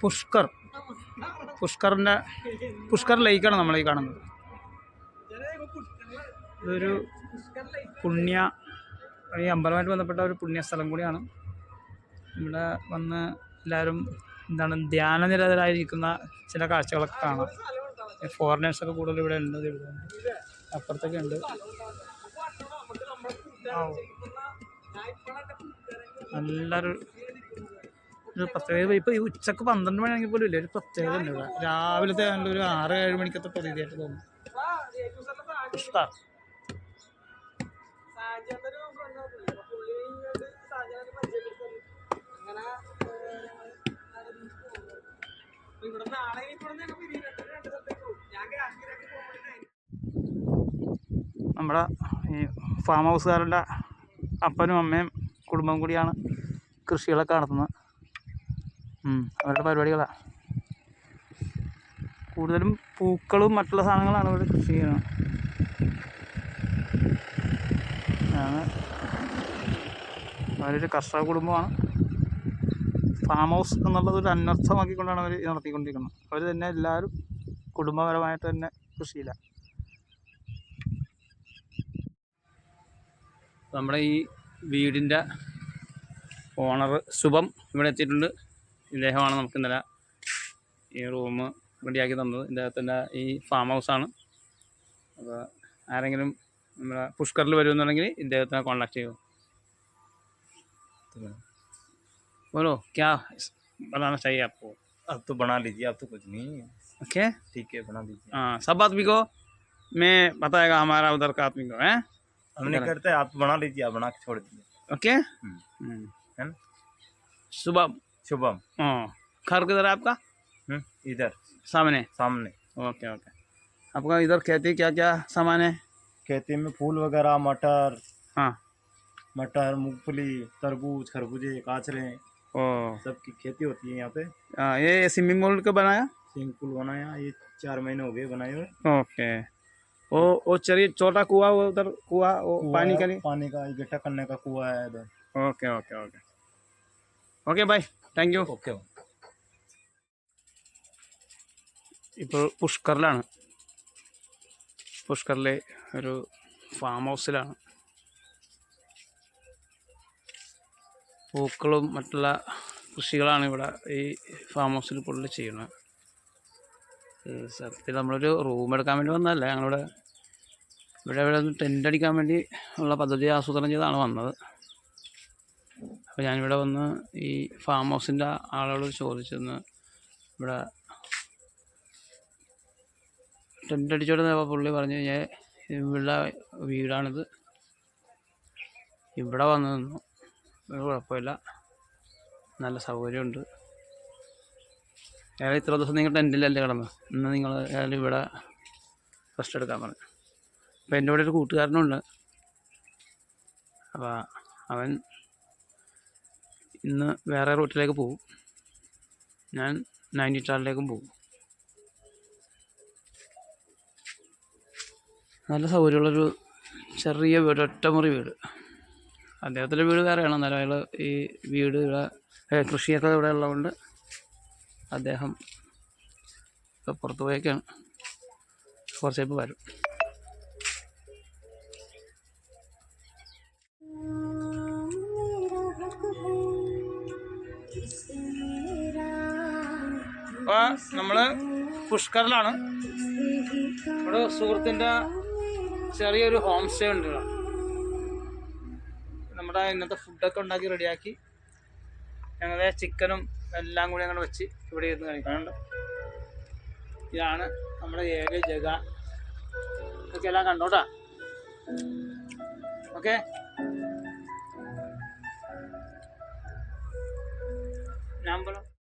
പുഷ്കർ പുഷ്കർ ലേക്കാണ് നമ്മളീ കാണുന്നത്. ഇതൊരു ഈ അമ്പലമായിട്ട് ബന്ധപ്പെട്ട ഒരു പുണ്യസ്ഥലം കൂടിയാണ്. ഇവിടെ വന്ന് എല്ലാവരും ധ്യാനനിരതരായിരിക്കുന്ന ചില കാഴ്ചകളൊക്കെ കാണാം. ഫോറിനേഴ്സൊക്കെ കൂടുതൽ ഇവിടെ ഉണ്ട്. അപ്പുറത്തൊക്കെ ഉണ്ട്. നല്ലൊരു പ്രത്യേകത. ഇപ്പോൾ ഈ ഉച്ചക്ക് 12 മണിയാണെങ്കിൽ പോലും ഇല്ല, ഒരു പ്രത്യേകത ഉണ്ട് ഇവിടെ. രാവിലത്തെ ഒരു 6-7 മണിക്കത്തെ പ്രതീതിയായിട്ട് തോന്നുന്നു. ഇഷ്ടമാണ്. നമ്മുടെ ഈ ഫാം ഹൗസുകാരുടെ അപ്പനും അമ്മയും കുടുംബം കൂടിയാണ് കൃഷികളൊക്കെ നടത്തുന്നത്. അവരുടെ പരിപാടികളാണ് കൂടുതലും. പൂക്കളും മറ്റുള്ള സാധനങ്ങളാണ് ഇവിടെ കൃഷി ചെയ്യുന്നത്. അവരൊരു കർഷക കുടുംബമാണ്. ഫാം ഹൗസ് എന്നുള്ളത് ഒരു അനർത്ഥമാക്കിക്കൊണ്ടാണ് അവർ നടത്തിക്കൊണ്ടിരിക്കുന്നത്. അവർ തന്നെ എല്ലാവരും കുടുംബപരമായിട്ട് തന്നെ കൃഷിയിലാണ്. നമ്മുടെ ഈ വീടിൻ്റെ ഓണർ ശുഭം ഇവിടെ എത്തിയിട്ടുണ്ട്. ഇദ്ദേഹമാണ് നമുക്ക് ഇന്നലെ ഈ റൂം റെഡിയാക്കി തന്നത്. ഇദ്ദേഹത്തിൻ്റെ ഈ ഫാം ഹൗസാണ്. അപ്പോൾ ആരെങ്കിലും നമ്മുടെ പുഷ്കറിൽ വരുമെന്നുണ്ടെങ്കിൽ ഇദ്ദേഹത്തിനെ കോൺടാക്ട് ചെയ്യുമോ? बोलो क्या बनाना चाहिए आपको? अब तो बना लीजिए, अब तो कुछ नहीं है। ओके ठीक है, बना लीजिए। हाँ, सब आदमी को मैं बताएगा, हमारा उधर का आदमी को है। हम नहीं करते, आप बना लीजिए, आप बना के छोड़ दीजिए। ओके है ना? शुभम शुभम। हाँ, घर किधर है आपका? इधर सामने। Okay okay. आपका इधर खेती क्या क्या सामान है? खेती में फूल वगैरह, मटर, हाँ, मटर, मूंगफली, तरबूज, खरबूजे, काचरे, सबकी खेती होती है यहाँ पे। ये स्विमिंग पूल का बनाया? स्विमिंग पूल बनाया, ये 4 महीने हो गए बनाए हुए। ओके। वो चलिए छोटा कुआं, वो उधर कुआं, वो पानी का नहीं, पानी का इकट्ठा करने का कुआं है इधर। Okay okay okay okay bye, thank you. Okay. ഇപ്പോൾ പുഷ്കറിലെ ഒരു ഫാം ഹൗസിലാണ്. പൂക്കളും മറ്റുള്ള കൃഷികളാണ് ഇവിടെ ഈ ഫാം ഹൗസിൽ പുള്ളി ചെയ്യുന്നത്. സത്യത്തിൽ നമ്മളൊരു റൂം എടുക്കാൻ വേണ്ടി വന്നതല്ല, ഞങ്ങളിവിടെ ഇവിടെ ഒന്ന് ടെൻ്റ് അടിക്കാൻ വേണ്ടി ഉള്ള പദ്ധതി ആസൂത്രണം ചെയ്താണ് വന്നത്. അപ്പോൾ ഞാനിവിടെ വന്ന് ഈ ഫാം ഹൗസിൻ്റെ ആളുകളോട് ചോദിച്ചെന്ന് ഇവിടെ ടെൻ്റ് അടിച്ചോടുന്ന പുള്ളി പറഞ്ഞു കഴിഞ്ഞാൽ ഇവിടെ വീടാണിത്, ഇവിടെ വന്ന് നിന്നു, ഒരു കുഴപ്പമില്ല, നല്ല സൗകര്യമുണ്ട്. അയാൾ ഇത്ര ദിവസം നിങ്ങൾ ടെൻറ്റിലല്ലേ കിടന്നു, ഇന്ന് നിങ്ങൾ അയാൾ ഇവിടെ റെസ്റ്റ് എടുക്കാൻ പറഞ്ഞു. അപ്പോൾ എൻ്റെ കൂടെ ഒരു കൂട്ടുകാരനുണ്ട്. അപ്പോൾ അവൻ ഇന്ന് വേറെ റൂട്ടിലേക്ക് പോകും, ഞാൻ നൈനിറ്റാളിലേക്കും പോകും. നല്ല സൗകര്യമുള്ളൊരു ചെറിയ വീട്, ഒറ്റമുറി വീട്. അദ്ദേഹത്തിൻ്റെ വീട് വേറെയാണ്, എന്നാലും അയാൾ ഈ വീട് ഇവിടെ കൃഷിയൊക്കെ ഇവിടെ ഉള്ളതുകൊണ്ട് അദ്ദേഹം പുറത്ത് പോയേക്കാണ്. കുറച്ചേപ്പ് വരും. അപ്പോൾ നമ്മൾ പുഷ്കറിലാണ്. ഇവിടെ സുഹൃത്തിൻ്റെ ചെറിയൊരു ഹോം സ്റ്റേ ഉണ്ട്. നമ്മുടെ ഇന്നത്തെ ഫുഡൊക്കെ ഉണ്ടാക്കി റെഡിയാക്കി ഞങ്ങളുടെ ചിക്കനും എല്ലാം കൂടി ഞങ്ങൾ വെച്ച് ഇവിടെ ഇരുന്ന് കഴിക്കാനുണ്ട്. ഇതാണ് നമ്മുടെ ഏക ജഗ. ഇതൊക്കെ എല്ലാം കണ്ടോട്ടാ. ഓക്കെ, ഞാൻ